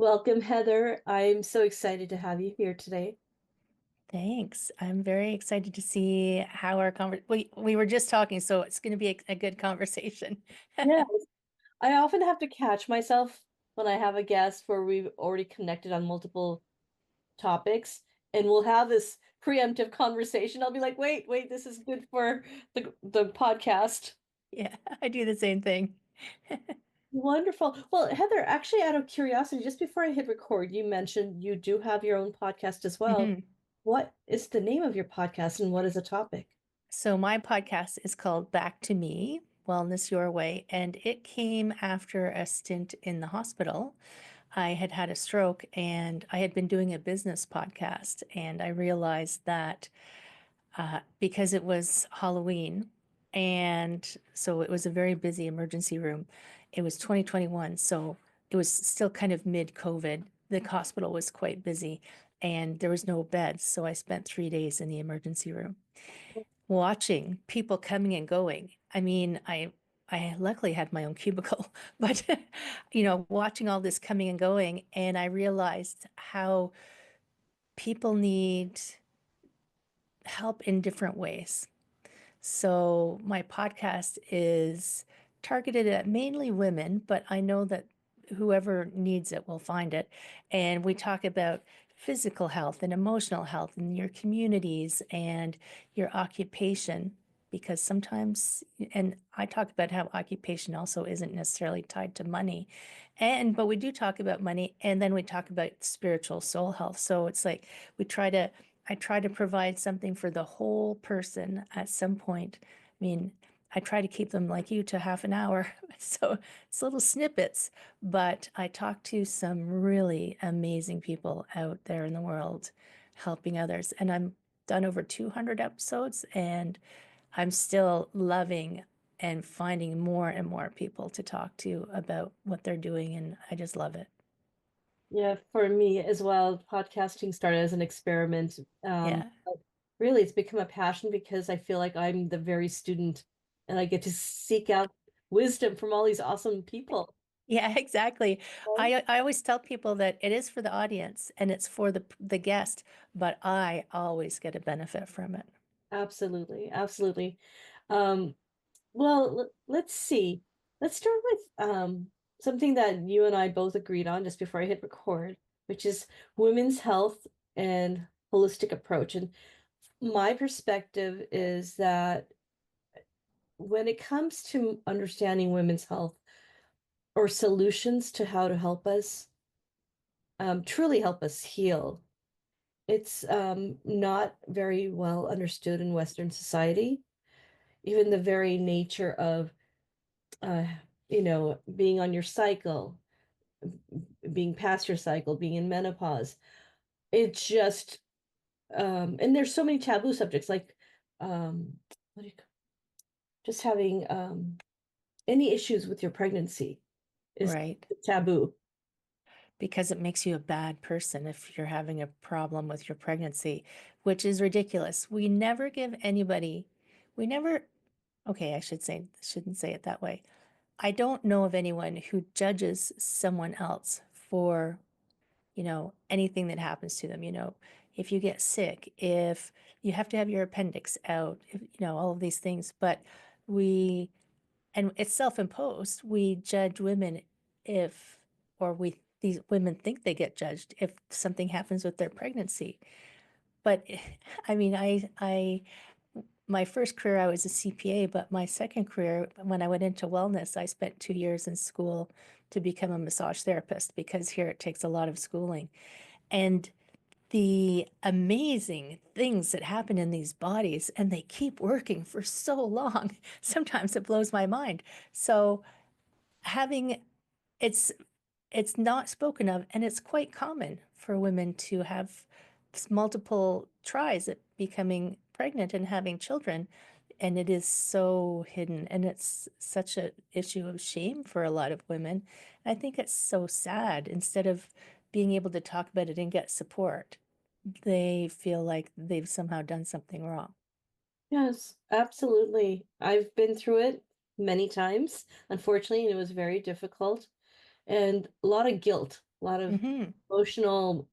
Welcome, Heather. I'm so excited to have you here today. Thanks. I'm very excited to see how our we were just talking, so it's going to be a good conversation. Yes, I often have to catch myself when I have a guest where we've already connected on multiple topics, and we'll have this preemptive conversation. I'll be like, wait, this is good for the podcast. Yeah, I do the same thing. Wonderful. Well, Heather, actually, out of curiosity, just before I hit record, you mentioned you do have your own podcast as well. Mhm. What is the name of your podcast and what is the topic? So my podcast is called Back to Me, Wellness Your Way, and it came after a stint in the hospital. I had had a stroke and I had been doing a business podcast, and I realized that because it was Halloween. And so it was a very busy emergency room. It was 2021. So it was still kind of mid COVID. The hospital was quite busy and there was no beds. So I spent 3 days in the emergency room watching people coming and going. I luckily had my own cubicle, but watching all this coming and going, and I realized how people need help in different ways. So my podcast is targeted at mainly women, but I know that whoever needs it will find it. And we talk about physical health and emotional health in your communities and your occupation, because sometimes, and I talk about how occupation also isn't necessarily tied to money. But we do talk about money, and then we talk about spiritual soul health. So it's like we try to I try to provide something for the whole person at some point. I mean, I try to keep them like you to half an hour. So it's little snippets, but I talk to some really amazing people out there in the world helping others. And I'm done over 200 episodes and I'm still loving and finding more and more people to talk to about what they're doing. And I just love it. Yeah, for me as well, podcasting started as an experiment. Yeah. But really, it's become a passion because I feel like I'm the very student and I get to seek out wisdom from all these awesome people. Yeah, exactly. Well, I always tell people that it is for the audience and it's for the guest, but I always get a benefit from it. absolutely, absolutely. Um, well, let's see. Let's start with something that you and I both agreed on just before I hit record, which is women's health and holistic approach. And my perspective is that when it comes to understanding women's health or solutions to how to help us, truly help us heal, it's not very well understood in Western society. Even the very nature of, uh, being on your cycle, being past your cycle, being in menopause, it's just, and there's so many taboo subjects like, what do you, just having any issues with your pregnancy is Right. taboo. Because it makes you a bad person if you're having a problem with your pregnancy, which is ridiculous. We never, okay, shouldn't say it that way. I don't know of anyone who judges someone else for anything that happens to them, if you get sick, if you have to have your appendix out, if, all of these things. But we, and it's self-imposed, we judge women if, or these women think they get judged if something happens with their pregnancy. But my first career, I was a CPA, but my second career, when I went into wellness, I spent 2 years in school to become a massage therapist because here it takes a lot of schooling. And the amazing things that happen in these bodies, and they keep working for so long. Sometimes it blows my mind. So having it's it's not spoken of, and it's quite common for women to have multiple tries at becoming pregnant and having children. And it is so hidden, and it's such an issue of shame for a lot of women. I think it's so sad. Instead of being able to talk about it and get support, they feel like they've somehow done something wrong. Yes, absolutely. I've been through it many times, unfortunately, and it was very difficult and a lot of guilt, lot of Hmm. emotional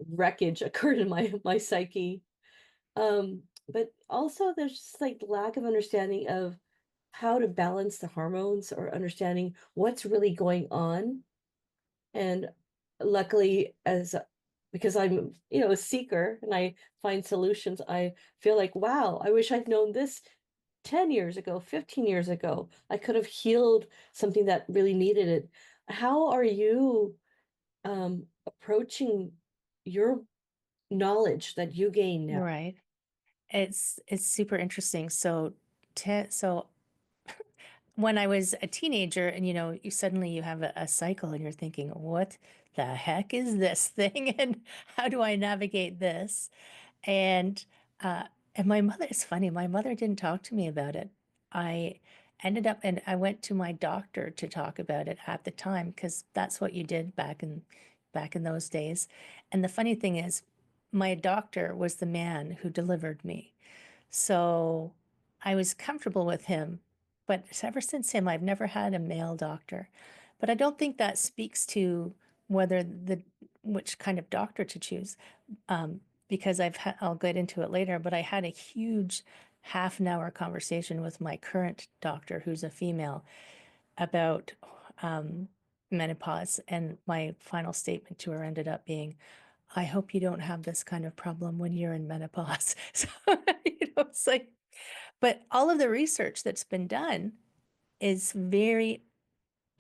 wreckage occurred in my psyche. But also there's just like lack of understanding of how to balance the hormones or understanding what's really going on. And luckily, as because I'm, a seeker and I find solutions, I feel like, wow, I wish I'd known this 10 years ago, 15 years ago. I could have healed something that really needed it. How are you approaching your knowledge that you gain now? Right. It's super interesting. So when I was a teenager and you suddenly you have a cycle and you're thinking, what the heck is this thing? And how do I navigate this? And uh and my mother, it's funny, my mother didn't talk to me about it. I ended up and I went to my doctor to talk about it at the time because that's what you did back in those days. And the funny thing is, my doctor was the man who delivered me. So I was comfortable with him. But ever since him, I've never had a male doctor. But I don't think that speaks to whether which kind of doctor to choose. Um, because I'll get into it later, but I had a huge half an hour conversation with my current doctor, who's a female, about um, menopause. And my final statement to her ended up being, I hope you don't have this kind of problem when you're in menopause. So, it's like, but all of the research that's been done is very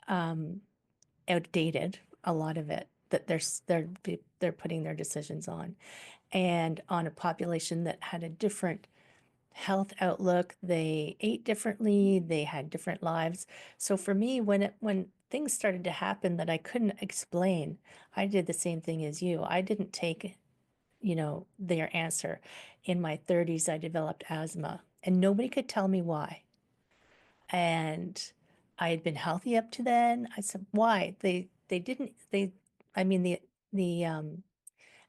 um, outdated, a lot of it that they're putting their decisions on, and on a population that had a different health outlook. They ate differently, they had different lives. So for me, when things started to happen that I couldn't explain, I did the same thing as you. I didn't take their answer. In my 30s, I developed asthma, and nobody could tell me why. And I had been healthy up to then. I said, why? They didn't they I mean the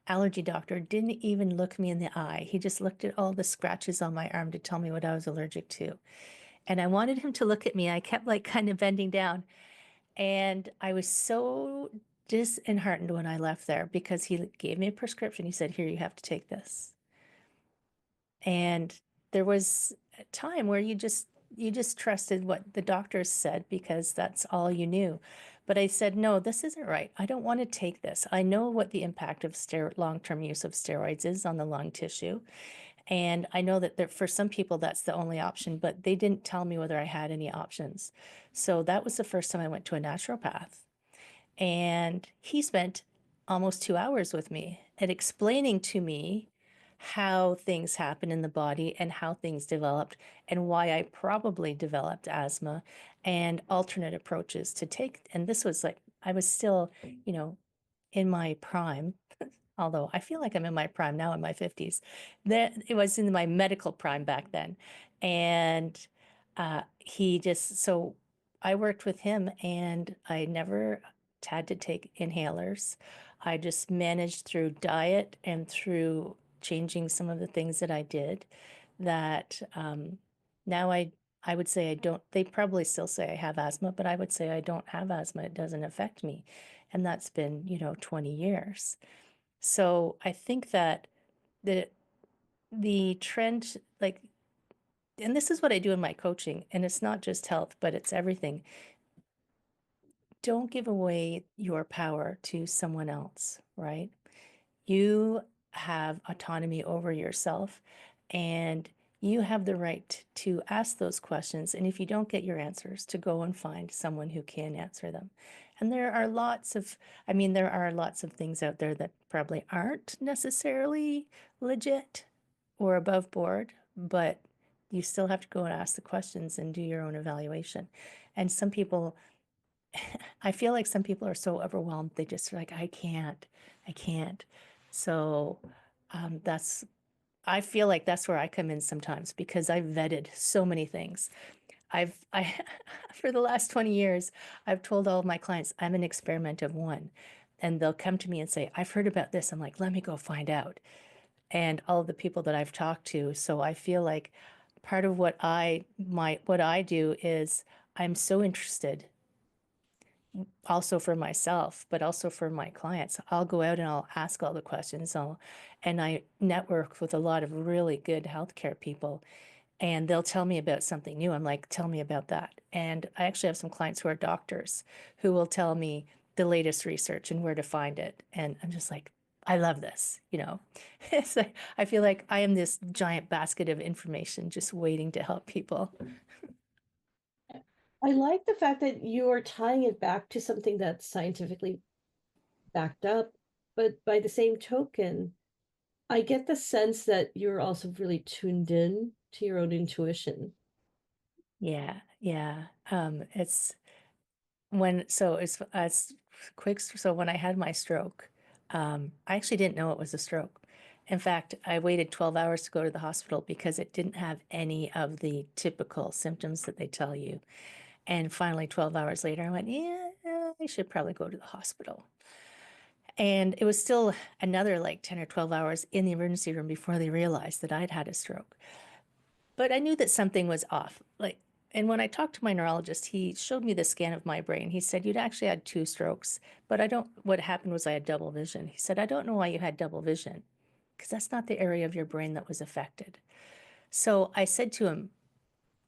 allergy doctor didn't even look me in the eye. He just looked at all the scratches on my arm to tell me what I was allergic to. And I wanted him to look at me. I kept like kind of bending down. And I was so disheartened when I left there because he gave me a prescription. He said, here, you have to take this. And there was a time where you just trusted what the doctors said because that's all you knew. But I said, no, this isn't right. I don't want to take this. I know what the impact of long-term use of steroids is on the lung tissue. And I know that for some people, that's the only option, but they didn't tell me whether I had any options. So that was the first time I went to a naturopath. And he spent almost 2 hours with me and explaining to me how things happen in the body and how things developed and why I probably developed asthma and alternate approaches to take. And this was like, I was still, you know, in my prime, although I feel like I'm in my prime now in my 50s. That it was in my medical prime back then. And so I worked with him and I never had to take inhalers. I just managed through diet and through changing some of the things that I did that now I would say I don't, they probably still say I have asthma, but I would say I don't have asthma. It doesn't affect me. And that's been, 20 years. So I think that the the trend, like, and this is what I do in my coaching, and it's not just health, but it's everything. Don't give away your power to someone else, right? You have autonomy over yourself, and you have the right to ask those questions. And if you don't get your answers, to go and find someone who can answer them. And there are lots of things out there that probably aren't necessarily legit or above board, but you still have to go and ask the questions and do your own evaluation. And some people, I feel like some people are so overwhelmed, they just are like, I can't. So that's, I feel like that's where I come in sometimes because I've vetted so many things. For the last 20 years, I've told all of my clients I'm an experiment of one. And they'll come to me and say, I've heard about this. I'm like, let me go find out. And all of the people that I've talked to. So I feel like part of what I do is I'm so interested also for myself, but also for my clients. I'll go out and I'll ask all the questions. And I network with a lot of really good healthcare people, and they'll tell me about something new. I'm like, tell me about that. And I actually have some clients who are doctors who will tell me the latest research and where to find it. And I'm just like, I love this, you know. It's like, I feel like I am this giant basket of information just waiting to help people. I like the fact that you are tying it back to something that's scientifically backed up, but by the same token, I get the sense that you're also really tuned in to your own intuition. Yeah, yeah. It's when so it's quick. So when I had my stroke, I actually didn't know it was a stroke. In fact, I waited 12 hours to go to the hospital because it didn't have any of the typical symptoms that they tell you. And finally, 12 hours later, I went, yeah, I should probably go to the hospital. And it was still another like 10 or 12 hours in the emergency room before they realized that I'd had a stroke. But I knew that something was off. And when I talked to my neurologist, he showed me the scan of my brain. He said, you'd actually had two strokes, but what happened was I had double vision. He said, I don't know why you had double vision, because that's not the area of your brain that was affected. So I said to him,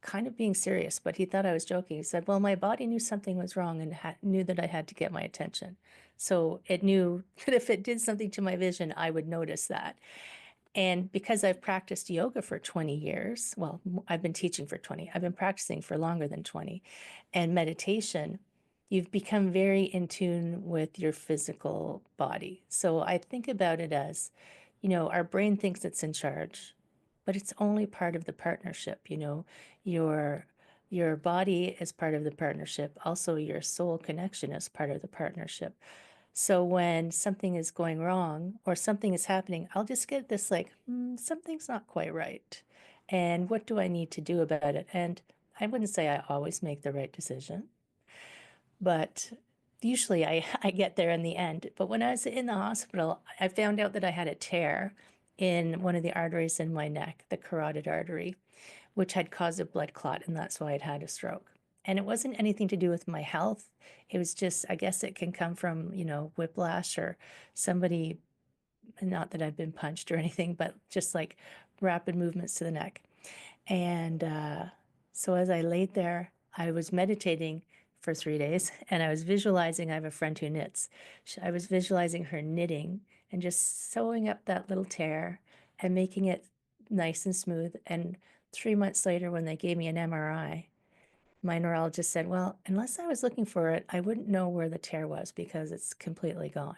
kind of being serious, but he thought I was joking. He said, well, my body knew something was wrong and knew that I had to get my attention. So it knew that if it did something to my vision, I would notice that. And because I've practiced yoga for 20 years, well, I've been teaching for 20, I've been practicing for longer than 20, and meditation, you've become very in tune with your physical body. So I think about it as, our brain thinks it's in charge, but it's only part of the partnership. Your your body is part of the partnership. Also, your soul connection is part of the partnership. So when something is going wrong or something is happening, I'll just get this like, something's not quite right. And what do I need to do about it? And I wouldn't say I always make the right decision, but usually I get there in the end. But when I was in the hospital, I found out that I had a tear in one of the arteries in my neck, the carotid artery, which had caused a blood clot, and that's why I'd had a stroke. And it wasn't anything to do with my health. It was just, I guess it can come from, whiplash or somebody, not that I've been punched or anything, but just like rapid movements to the neck. And so as I laid there, I was meditating for 3 days and I was visualizing. I have a friend who knits. I was visualizing her knitting and just sewing up that little tear and making it nice and smooth. And 3 months later, when they gave me an MRI, my neurologist said, well, unless I was looking for it, I wouldn't know where the tear was because it's completely gone.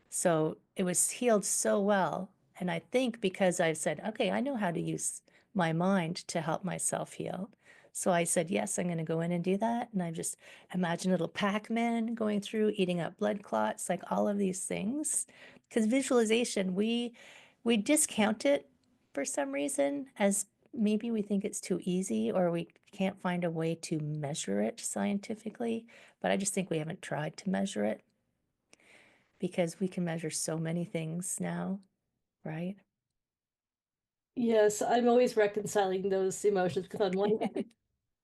So it was healed so well. And I think because I've said, okay, I know how to use my mind to help myself heal. So I said, yes, I'm going to go in and do that. And I just imagine little Pac-Man going through, eating up blood clots, like all of these things. Because visualization, we discount it for some reason as maybe we think it's too easy or we can't find a way to measure it scientifically. But I just think we haven't tried to measure it because we can measure so many things now, right? Yes, I'm always reconciling those emotions because on one hand,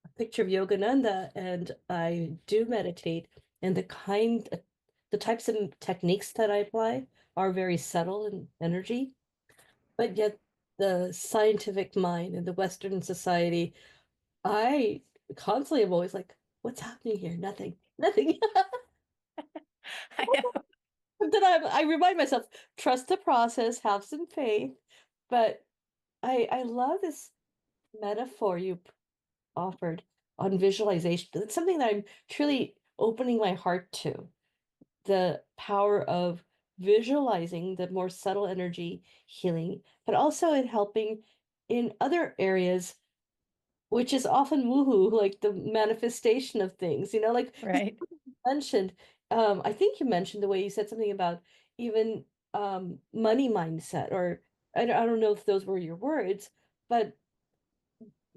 a picture of Yogananda and I do meditate and the types of techniques that I apply are very subtle in energy, but yet the scientific mind in the Western society, I constantly am always like, what's happening here? Nothing, nothing. I know. But then I remind myself, trust the process, have some faith. But I love this metaphor you offered on visualization. It's something that I'm truly opening my heart to. The power of visualizing the more subtle energy healing, but also in helping in other areas, which is often woohoo, like the manifestation of things, like 'cause Right. you mentioned, I think you mentioned the way you said something about even money mindset, or I don't know if those were your words, but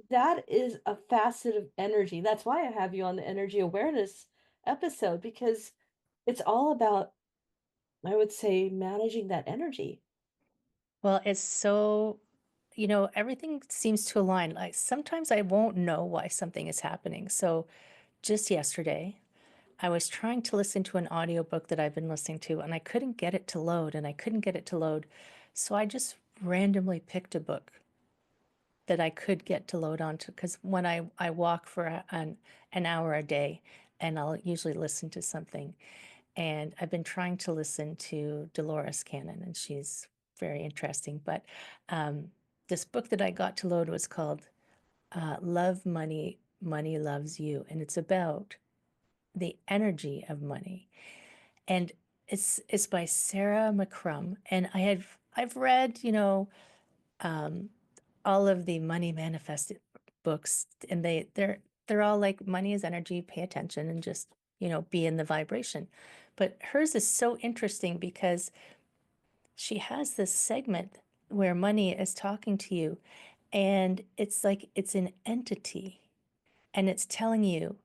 that is a facet of energy. That's why I have you on the energy awareness episode, because it's all about, I would say, managing that energy. Well, it's so, everything seems to align. Like sometimes I won't know why something is happening. So just yesterday, I was trying to listen to an audiobook that I've been listening to, and I couldn't get it to load, and I couldn't get it to load. So I just randomly picked a book that I could get to load onto because when I walk for an hour a day, and I'll usually listen to something. And I've been trying to listen to Dolores Cannon, and she's very interesting. But this book that I got to load was called Love Money, Money Loves You. And it's about the energy of money. And it's by Sarah McCrum. And I've read, um, all of the money manifest books, and they're all like money is energy, pay attention and just, be in the vibration. But hers is so interesting because she has this segment where money is talking to you, and it's like it's an entity, and it's telling you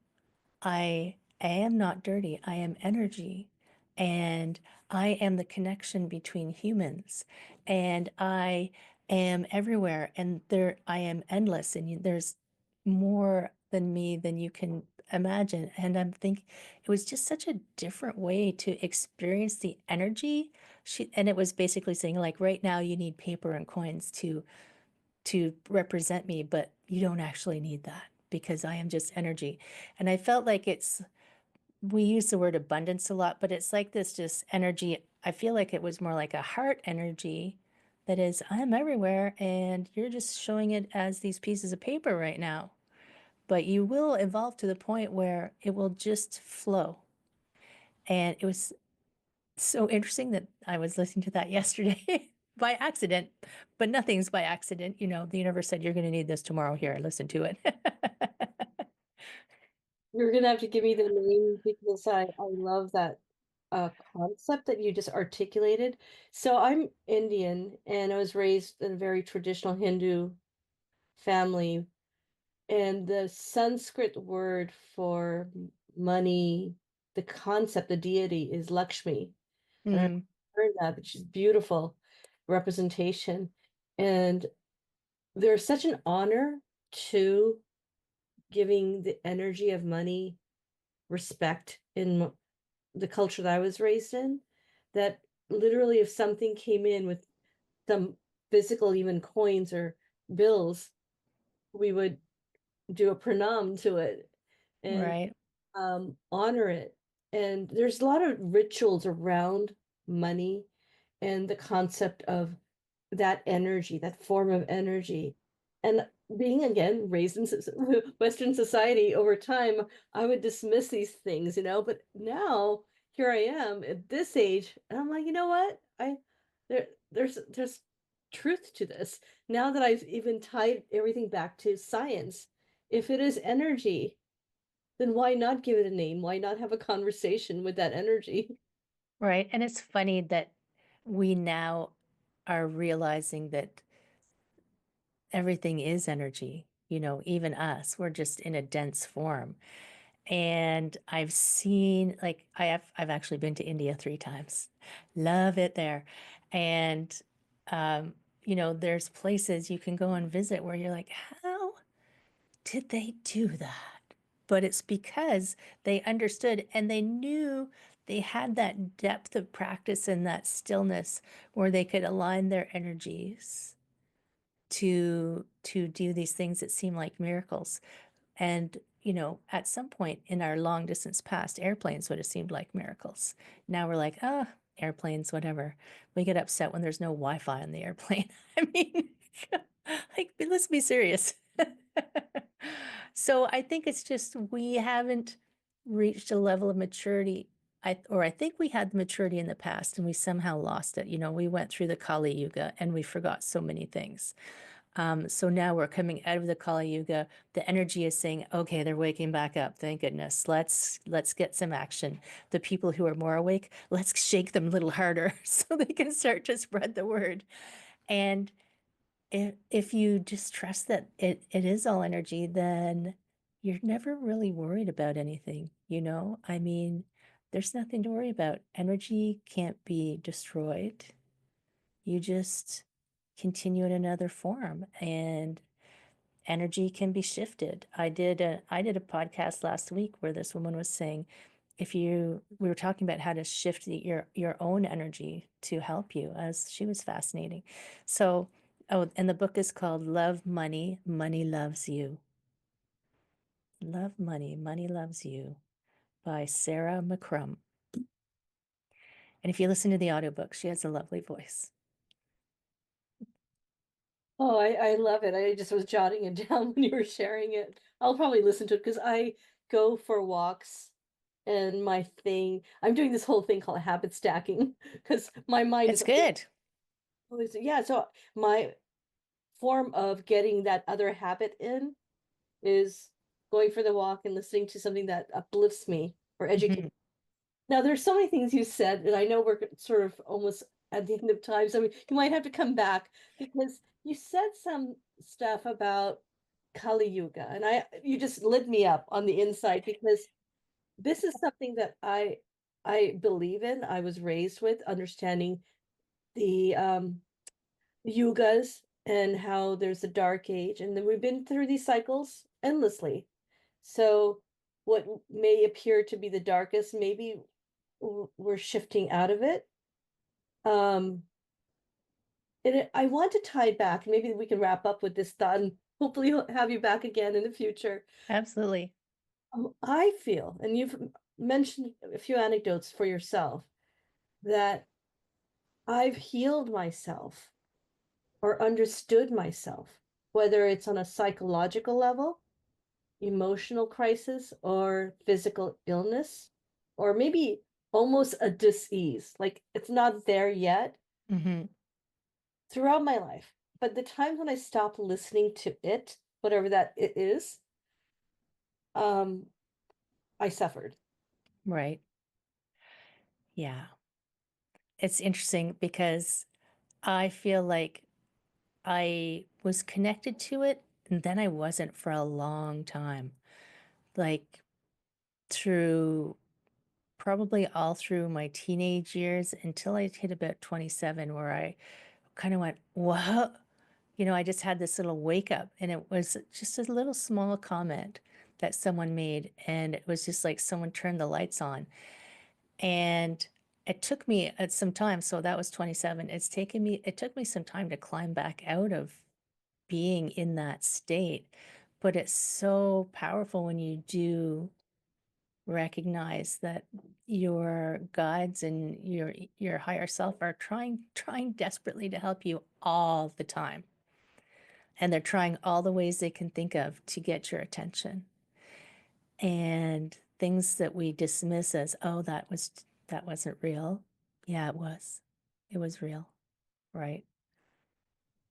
I am not dirty. I am energy. And I am the connection between humans. And I am everywhere. And there I am endless. And there's more than me than you can imagine. And I'm thinking it was just such a different way to experience the energy. And it was basically saying, like, right now you need paper and coins to represent me, but you don't actually need that because I am just energy. And I felt like we use the word abundance a lot, but it's like this just energy. I feel like it was more like a heart energy that is, I'm everywhere and you're just showing it as these pieces of paper right now. But you will evolve to the point where it will just flow. And it was so interesting that I was listening to that yesterday by accident, but nothing's by accident. The universe said, you're going to need this tomorrow. Here, listen to it. You're gonna have to give me the name because I love that concept that you just articulated. So I'm Indian and I was raised in a very traditional Hindu family, and the Sanskrit word for money, the concept, the deity is Lakshmi. And I've Mm, heard that, which is beautiful representation. And there's such an honor to giving the energy of money respect in the culture that I was raised in, that literally if something came in with some physical, even coins or bills, we would do a pranam to it and right. honor it. And there's a lot of rituals around money and the concept of that energy, that form of energy. And being again raised in Western society over time, I would dismiss these things, but now here I am at this age, and I'm like, you know what? There's truth to this. Now that I've even tied everything back to science, if it is energy, then why not give it a name? Why not have a conversation with that energy? Right. And it's funny that we now are realizing that everything is energy, even us, we're just in a dense form. And I've seen, like, I've actually been to India 3 times. Love it there. And um, there's places you can go and visit where you're like, how did they do that? But it's because they understood and they knew they had that depth of practice and that stillness where they could align their energies to do these things that seem like miracles. And, at some point in our long distance past, airplanes would have seemed like miracles. Now we're like, ah, airplanes, whatever. We get upset when there's no Wi-Fi on the airplane. I mean, like, let's be serious. So I think it's just we haven't reached a level of maturity. I think we had the maturity in the past and we somehow lost it. We went through the Kali Yuga and we forgot so many things. So now we're coming out of the Kali Yuga. The energy is saying, okay, they're waking back up. Thank goodness. Let's get some action. The people who are more awake, let's shake them a little harder so they can start to spread the word. And if you just trust that it is all energy, then you're never really worried about anything, I mean, there's nothing to worry about. Energy can't be destroyed. You just continue in another form and energy can be shifted. I did a podcast last week where this woman was saying we were talking about how to shift your own energy to help you, as she was fascinating. So, oh, and the book is called Love Money, Money Loves You. Love Money, Money Loves You by Sarah McCrum. And if you listen to the audiobook, she has a lovely voice. Oh, I love it. I just was jotting it down when you were sharing it. I'll probably listen to it because I go for walks and I'm doing this whole thing called habit stacking because my mind It's is good. always, yeah. So my form of getting that other habit in is going for the walk and listening to something that uplifts me or educates. Mhm. Now, there's so many things you said, and I know we're sort of almost at the end of time, so you might have to come back because you said some stuff about Kali Yuga, and you just lit me up on the inside because this is something that I believe in. I was raised with understanding the yugas and how there's a dark age, and then we've been through these cycles endlessly. So what may appear to be the darkest, maybe we're shifting out of it. Um, I want to tie back. Maybe we can wrap up with this thought and hopefully have you back again in the future. Absolutely. I feel, and you've mentioned a few anecdotes for yourself, that I've healed myself or understood myself, whether it's on a psychological level, emotional crisis, or physical illness, or maybe almost a dis-ease. Like it's not there yet Hmm. throughout my life. But the times when I stop listening to it, whatever that it is, um, I suffered. Right. Yeah. It's interesting because I feel like I was connected to it and then I wasn't for a long time. Like through probably all through my teenage years until I hit about 27, where I kind of went, what? I just had this little wake up, and it was just a little small comment that someone made. And it was just like someone turned the lights on. And it took me some time. So that was 27. It took me some time to climb back out of being in that state. But it's so powerful when you do recognize that your guides and your higher self are trying desperately to help you all the time, and they're trying all the ways they can think of to get your attention. And things that we dismiss as, oh, that wasn't real. Yeah, it was real. Right?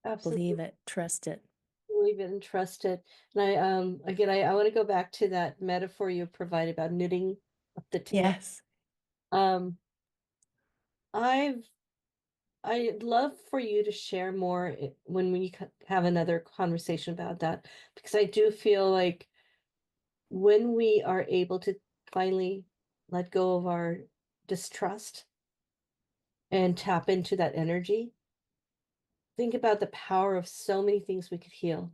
Absolutely Believe it, trust it. believe it and trust it. And again, I want to go back to that metaphor you provided about knitting up the tail. Yes. Um, I've I'd love for you to share more when we have another conversation about that, because I do feel like when we are able to finally let go of our distrust and tap into that energy, think about the power of so many things we could heal.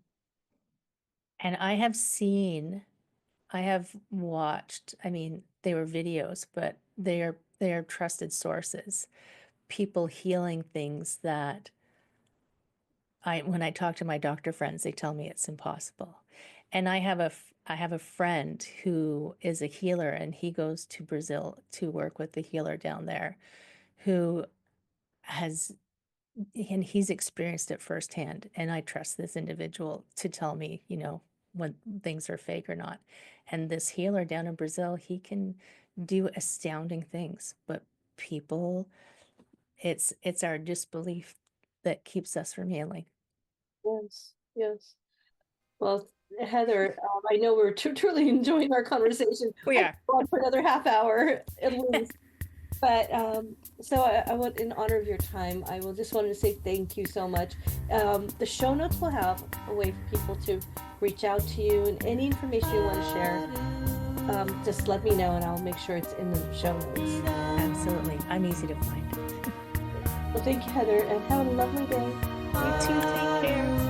And I have watched, I mean, they were videos, but they are trusted sources. People healing things that when I talk to my doctor friends, they tell me it's impossible. And I have a friend who is a healer, and he goes to Brazil to work with the healer down there who has and he's experienced it firsthand. And I trust this individual to tell me, when things are fake or not. And this healer down in Brazil, he can do astounding things, but people, it's our disbelief that keeps us from healing. Yes, yes. Well, Heather, I know we're truly enjoying our conversation. We I could are. go on for another half hour at least. But so I want, in honor of your time, I will just wanted to say thank you so much. The show notes will have a way for people to reach out to you, and any information you want to share, just let me know and I'll make sure it's in the show notes. Absolutely. I'm easy to find. Well, thank you, Heather, and have a lovely day. You too. Take care.